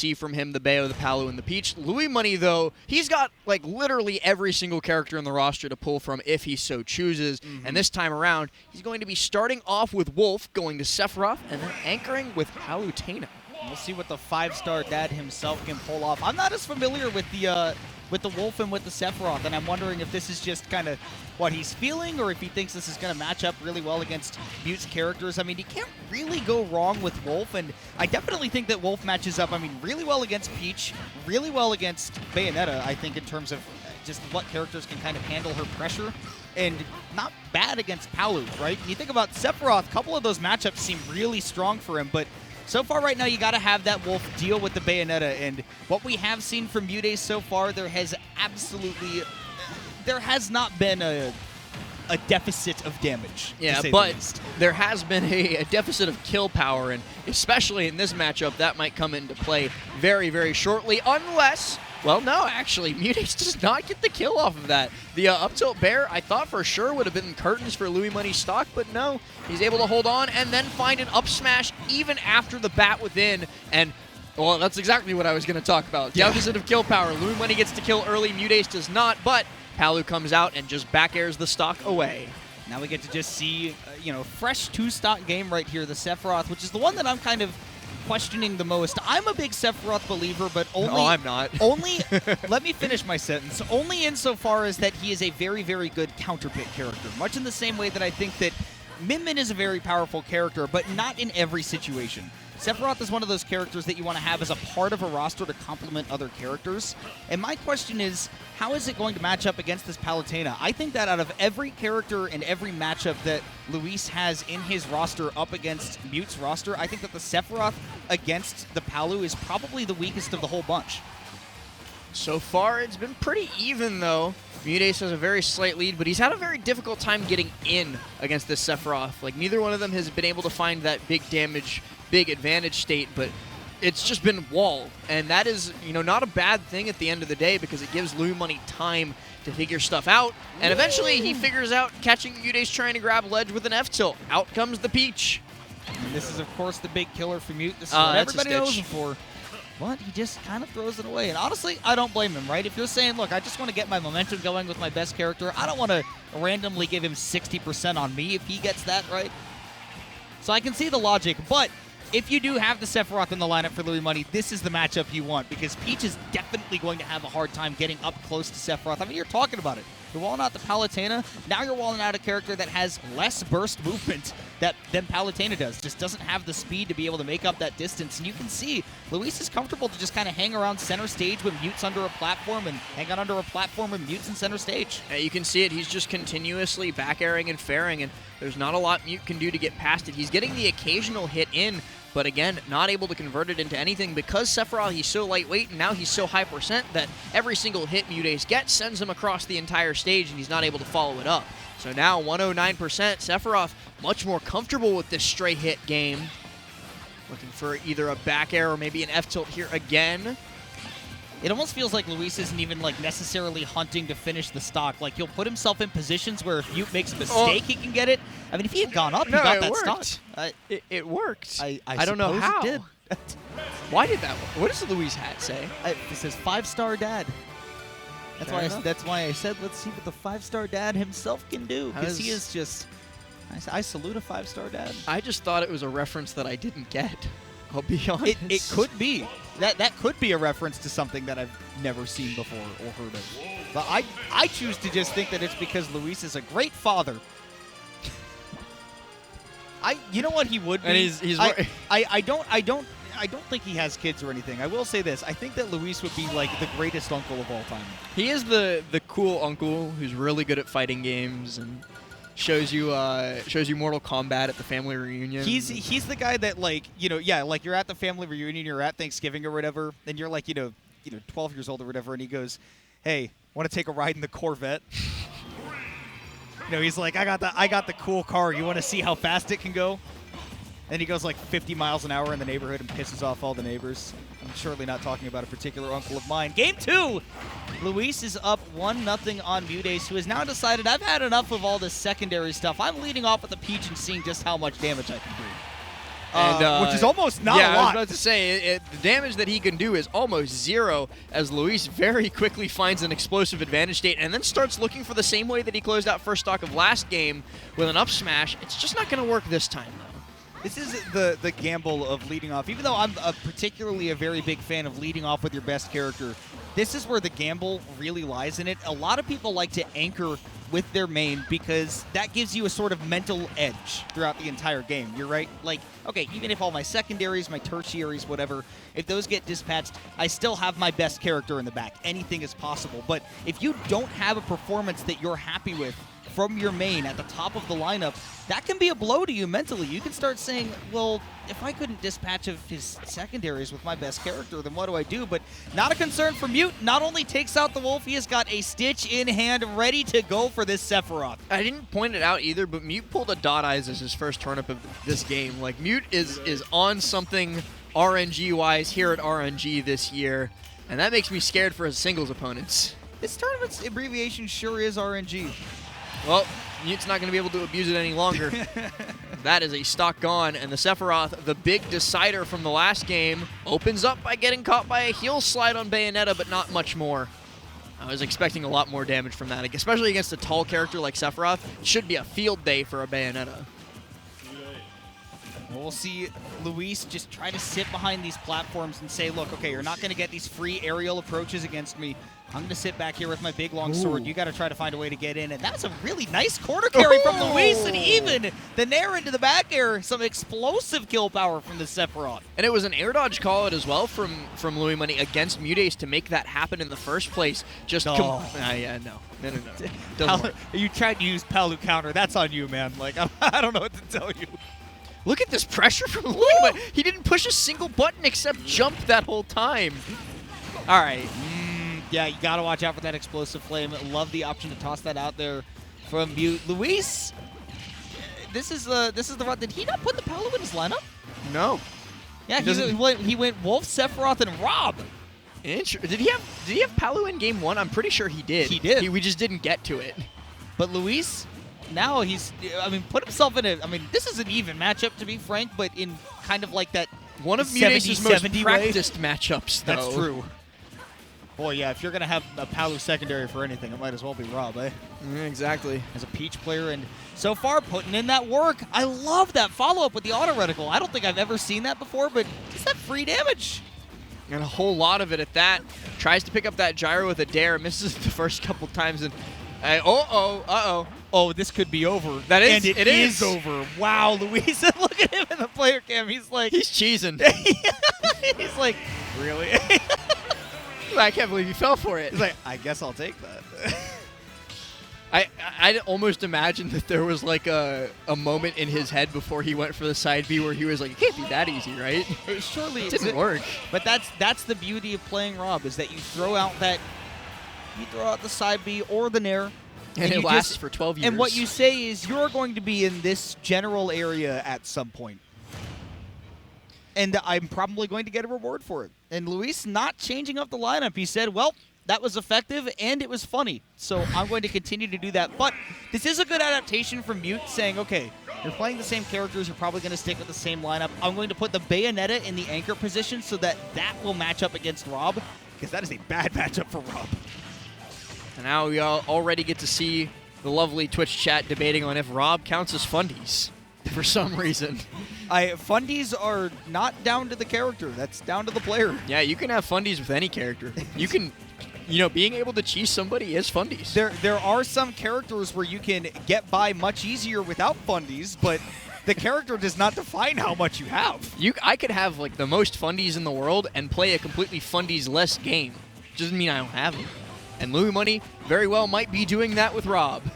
see from him the Bayo, the Palu, and the Peach. Louis Money, though, he's got like literally every single character in the roster to pull from if he so chooses. And this time around, he's going to be starting off with Wolf, going to Sephiroth, and then anchoring with Palutena. We'll see what the 5-star dad himself can pull off. I'm not as familiar with the Wolf and with the Sephiroth, and I'm wondering if this is just kind of what he's feeling or if he thinks this is going to match up really well against Mute's characters. I mean, he can't really go wrong with Wolf, and I definitely think that Wolf matches up, I mean, really well against Peach, really well against Bayonetta, I think, in terms of just what characters can kind of handle her pressure, and not bad against Palu, right? You think about Sephiroth, a couple of those matchups seem really strong for him, but so far right now, you got to have that Wolf deal with the Bayonetta, and what we have seen from MuteAce so far, there has not been a deficit of damage. Yeah, but there has been a deficit of kill power, and especially in this matchup, that might come into play very, very shortly, unless... Well, no, actually, MuteAce does not get the kill off of that. The up tilt bear, I thought for sure would have been curtains for Louis Money's stock, but no. He's able to hold on and then find an up smash even after the bat within. And, well, that's exactly what I was going to talk about. Deficit of kill power. Louis Money gets to kill early, MuteAce does not, but Palu comes out and just back airs the stock away. Now we get to just see, fresh 2-stock game right here, the Sephiroth, which is the one that I'm kind of questioning the most. I'm a big Sephiroth believer, but only... No, I'm not. Only... Let me finish my sentence. Only insofar as that he is a very, very good counterpick character. Much in the same way that I think that Min Min is a very powerful character, but not in every situation. Sephiroth is one of those characters that you want to have as a part of a roster to complement other characters. And my question is, how is it going to match up against this Palutena? I think that out of every character and every matchup that Luis has in his roster up against Mute's roster, I think that the Sephiroth against the Palu is probably the weakest of the whole bunch. So far, it's been pretty even, though. MuteAce has a very slight lead, but he's had a very difficult time getting in against this Sephiroth. Like, neither one of them has been able to find that big damage, big advantage state, but it's just been wall. And that is, not a bad thing at the end of the day because it gives Louis Money time to figure stuff out. And eventually, he figures out catching MuteAce trying to grab ledge with an F-tilt. Out comes the Peach. And this is, of course, the big killer for Mute. This is what everybody knows him for. But he just kind of throws it away. And honestly, I don't blame him, right? If you're saying, look, I just want to get my momentum going with my best character, I don't want to randomly give him 60% on me if he gets that, right? So I can see the logic. But if you do have the Sephiroth in the lineup for Louis Money, this is the matchup you want because Peach is definitely going to have a hard time getting up close to Sephiroth. I mean, you're talking about it. You're walling out the Palutena. Now you're walling out a character that has less burst movement than Palutena does. Just doesn't have the speed to be able to make up that distance. And you can see Luis is comfortable to just kind of hang around center stage when Mute's under a platform and hang out under a platform when Mute's in center stage. Yeah, you can see it. He's just continuously back airing and fairing, and there's not a lot Mute can do to get past it. He's getting the occasional hit in, but again, not able to convert it into anything because Sephiroth, he's so lightweight and now he's so high percent that every single hit MuteAce gets sends him across the entire stage and he's not able to follow it up. So now 109%, Sephiroth much more comfortable with this straight hit game. Looking for either a back air or maybe an F-tilt here again. It almost feels like Luis isn't even necessarily hunting to finish the stock. Like he'll put himself in positions where if Mute makes a mistake, he can get it. I mean, if he had gone up, he got that worked. stock. It worked. I don't know how. It did. Why did that work? What does the Luis hat say? It says 5-star dad. That's why I said let's see what the 5-star dad himself can do because he is just. I salute a 5-star dad. I just thought it was a reference that I didn't get. I'll be honest. It could be. That could be a reference to something that I've never seen before or heard of. But I choose to just think that it's because Luis is a great father. You know what he would be? And he's I don't think he has kids or anything. I will say this. I think that Luis would be like the greatest uncle of all time. He is the cool uncle who's really good at fighting games and shows you Mortal Kombat at the family reunion. He's the guy that like you're at the family reunion, you're at Thanksgiving or whatever, and you're like 12 years old or whatever, and he goes, "Hey, want to take a ride in the Corvette?" He's like, I got the cool car. You want to see how fast it can go? And he goes like 50 miles an hour in the neighborhood and pisses off all the neighbors. I'm surely not talking about a particular uncle of mine. Game 2! Luis is up 1-0 on MuteAce, who has now decided I've had enough of all this secondary stuff. I'm leading off with the Peach and seeing just how much damage I can do. which is almost not a lot. I was about to say, the damage that he can do is almost zero, as Luis very quickly finds an explosive advantage state and then starts looking for the same way that he closed out first stock of last game with an up smash. It's just not going to work this time, though. This is the gamble of leading off. Even though I'm particularly a very big fan of leading off with your best character, this is where the gamble really lies in it. A lot of people like to anchor with their main because that gives you a sort of mental edge throughout the entire game. You're right. Like, okay, even if all my secondaries, my tertiaries, whatever, if those get dispatched, I still have my best character in the back. Anything is possible. But if you don't have a performance that you're happy with from your main at the top of the lineup, that can be a blow to you mentally. You can start saying, well, if I couldn't dispatch of his secondaries with my best character, then what do I do? But not a concern for Mute. Not only takes out the Wolf, he has got a Stitch in hand ready to go for this Sephiroth. I didn't point it out either, but Mute pulled a Dot Eyes as his first turnip of this game. Like, Mute is on something RNG-wise here at RNG this year, and that makes me scared for his singles opponents. This tournament's abbreviation sure is RNG. Well, Mute's not going to be able to abuse it any longer. That is a stock gone, and the Sephiroth, the big decider from the last game, opens up by getting caught by a heel slide on Bayonetta, but not much more. I was expecting a lot more damage from that, especially against a tall character like Sephiroth. It should be a field day for a Bayonetta. We'll see Luis just try to sit behind these platforms and say, look, okay, you're not going to get these free aerial approaches against me. I'm going to sit back here with my big, long sword. You got to try to find a way to get in. And that's a really nice corner carry from Luis. And even the nair into the back air, some explosive kill power from the Sephiroth. And it was an air dodge call out as well from Louis Money against MuteAce to make that happen in the first place. Just no. Doesn't work. You tried to use Palu counter. That's on you, man. Like, I don't know what to tell you. Look at this pressure from Louis Money. He didn't push a single button except jump that whole time. All right. Yeah, you got to watch out for that explosive flame. Love the option to toss that out there from Mute. Luis, this is the run. Did he not put the Palu in his lineup? No. Yeah, he went Wolf, Sephiroth, and R.O.B. Did he have Palu in game one? I'm pretty sure he did. He did. We just didn't get to it. But Luis, now put himself in this is an even matchup, to be frank, but in kind of like that one of MuteAce's most practiced matchups, though. That's true. Boy, yeah, if you're going to have a Palu secondary for anything, it might as well be R.O.B, eh? Exactly. As a Peach player, and so far putting in that work. I love that follow-up with the auto reticle. I don't think I've ever seen that before, but it's that free damage. And a whole lot of it at that. Tries to pick up that gyro with a dare, misses the first couple times, and Oh, this could be over. And it is over. Wow, Luis, look at him in the player cam. He's like... He's cheesing. He's like, really? I can't believe you fell for it. He's like, I guess I'll take that. I almost imagined that there was like a moment in his head before he went for the side B where he was like, it can't be that easy, right? Surely it didn't work. But that's the beauty of playing R.O.B, is that you throw out the side B or the nair. And it lasts for 12 years. And what you say is you're going to be in this general area at some point. And I'm probably going to get a reward for it. And Luis not changing up the lineup. He said, well, that was effective and it was funny. So I'm going to continue to do that. But this is a good adaptation from Mute, saying, okay, you're playing the same characters. You're probably going to stick with the same lineup. I'm going to put the Bayonetta in the anchor position so that will match up against R.O.B, because that is a bad matchup for R.O.B. And now we already get to see the lovely Twitch chat debating on if R.O.B counts as fundies for some reason. Fundies are not down to the character. That's down to the player. Yeah, you can have fundies with any character. You can, being able to cheese somebody is fundies. There are some characters where you can get by much easier without fundies, but the character does not define how much you have. I could have like the most fundies in the world and play a completely fundies-less game. Doesn't mean I don't have them. And Louis Money very well might be doing that with R.O.B.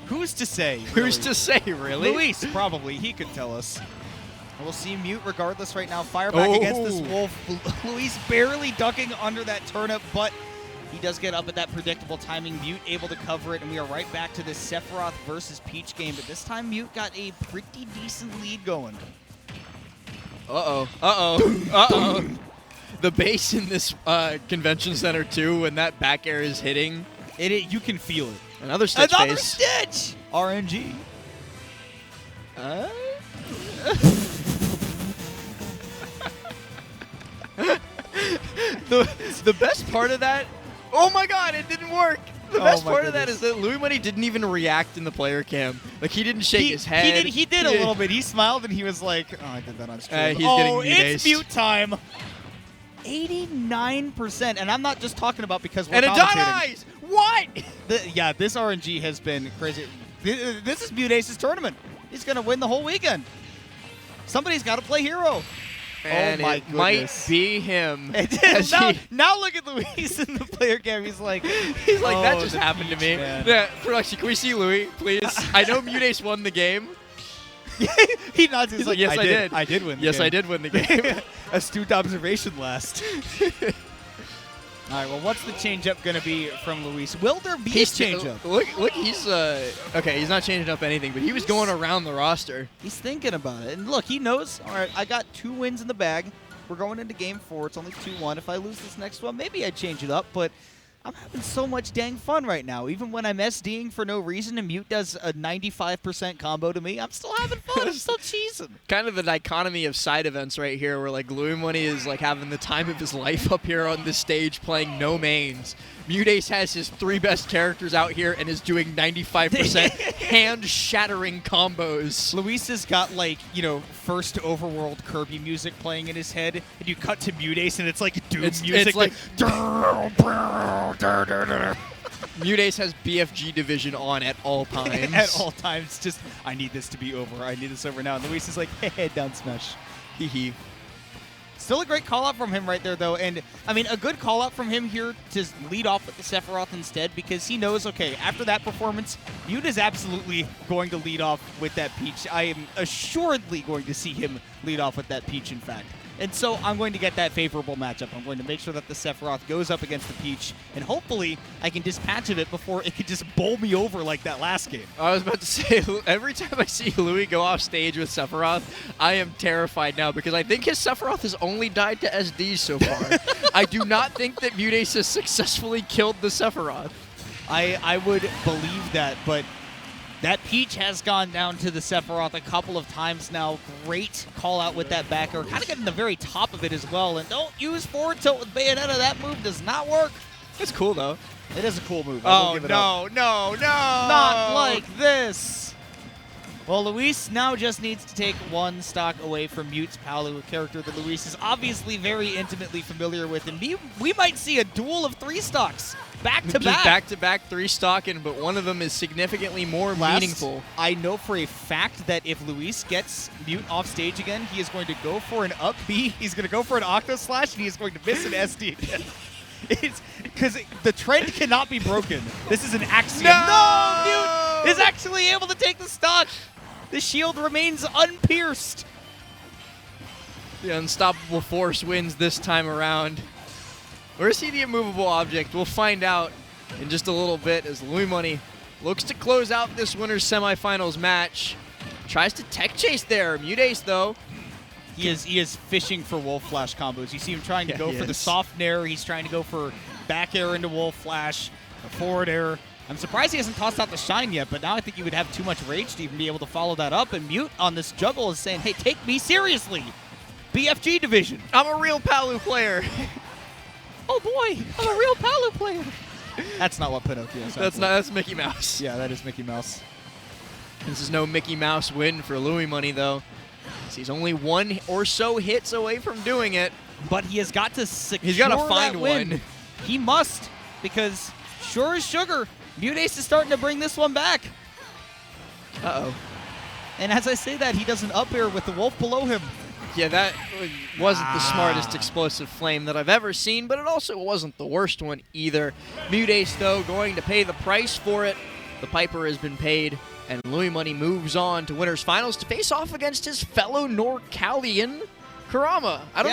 Who's to say? Really? Who's to say, really? Luis, probably. He could tell us. We'll see Mute regardless right now. Fire back against this Wolf. Luis barely ducking under that turnip, but he does get up at that predictable timing. Mute able to cover it, and we are right back to this Sephiroth versus Peach game. But this time, Mute got a pretty decent lead going. The base in this convention center, too, when that back air is hitting. You can feel it. Another Stitch base. Stitch! RNG. The best part of that, oh my god, it didn't work. The best part of that is that Louis Money didn't even react in the player cam. Like, he didn't shake his head. He did a little bit. He smiled and he was like, oh, I did that on stream. He's getting it's mute time. 89%. And I'm not just talking about because we're commentating. And a dot eyes! What? Yeah, this RNG has been crazy. This is MuteAce's tournament. He's going to win the whole weekend. Somebody's got to play hero. And oh my it goodness. might be him. Now look at Luis in the player cam. He's like, that just happened to me. Man. Yeah, production, can we see Louis, please? I know MuteAce won the game. He nods. He's like, yes, I did. I did win the game. Yes, I did win the game. Astute observation last. All right, well, what's the change-up going to be from Luis? Will there be a change-up? Look, he's, okay, he's not changing up anything, but he was going around the roster. He's thinking about it. And look, he knows, all right, I got 2 wins in the bag. We're going into game 4. It's only 2-1. If I lose this next one, maybe I change it up, but I'm having so much dang fun right now. Even when I'm SDing for no reason and Mute does a 95% combo to me, I'm still having fun. I'm still cheesing. Kind of the dichotomy of side events right here, where like Louis Money is like having the time of his life up here on this stage playing no mains. MuteAce has his 3 best characters out here and is doing 95% hand-shattering combos. Luis has got, like, you know, first overworld Kirby music playing in his head, and you cut to MuteAce, and it's like Doom music. It's like MuteAce has BFG Division on at all times. At all times, just, I need this to be over. I need this over now. And Luis is like, hey, down smash. Hee hee. Still a great call-out from him right there, though. And, I mean, a good call-out from him here to lead off with the Sephiroth instead, because he knows, okay, after that performance, Mute is absolutely going to lead off with that Peach. I am assuredly going to see him lead off with that Peach, in fact. And so I'm going to get that favorable matchup. I'm going to make sure that the Sephiroth goes up against the Peach, and hopefully I can dispatch of it before it could just bowl me over like that last game. I was about to say, every time I see Louis go off stage with Sephiroth, I am terrified now because I think his Sephiroth has only died to SDs so far. I do not think that MuteAce has successfully killed the Sephiroth. I would believe that, but that Peach has gone down to the Sephiroth a couple of times now. Great call out with that back air. Kind of getting the very top of it as well. And don't use forward tilt with Bayonetta. That move does not work. It's cool, though. It is a cool move. Oh, no. Not like this. Well, Luis now just needs to take 1 stock away from Mute's Palu, a character that Luis is obviously very intimately familiar with. And we might see a duel of 3 stocks. Back-to-back. Just back-to-back 3 stocking, but one of them is significantly more meaningful. I know for a fact that if Luis gets Mute off stage again, he is going to go for an up B, he's going to go for an Octo Slash, and he is going to miss an SD again. It's because the trend cannot be broken. This is an axiom. No! Mute is actually able to take the stock. The shield remains unpierced. The unstoppable force wins this time around. Or is he the immovable object? We'll find out in just a little bit as Louis Money looks to close out this winner's semifinals match. Tries to tech chase there. MuteAce, though. He is fishing for Wolf Flash combos. You see him trying to go for the soft nair. He's trying to go for back air into Wolf Flash, a forward air. I'm surprised he hasn't tossed out the shine yet, but now I think you would have too much rage to even be able to follow that up. And Mute on this juggle is saying, hey, take me seriously. BFG Division. I'm a real Palu player. Oh boy, I'm a real Palu player. That's not what Pinocchio sounds like. That's Mickey Mouse. Yeah, that is Mickey Mouse. This is no Mickey Mouse win for Louis Money, though. He's only 1 or so hits away from doing it. But he has got to secure He's got to find that win. one. He must, because sure as sugar, MuteAce is starting to bring this one back. Uh-oh. And as I say that, he does an up air with the Wolf below him. Yeah, that wasn't the smartest explosive flame that I've ever seen, but it also wasn't the worst one either. MuteAce, though, going to pay the price for it. The piper has been paid, and Louis Money moves on to winners finals to face off against his fellow NorCalian, Kurama. I don't know.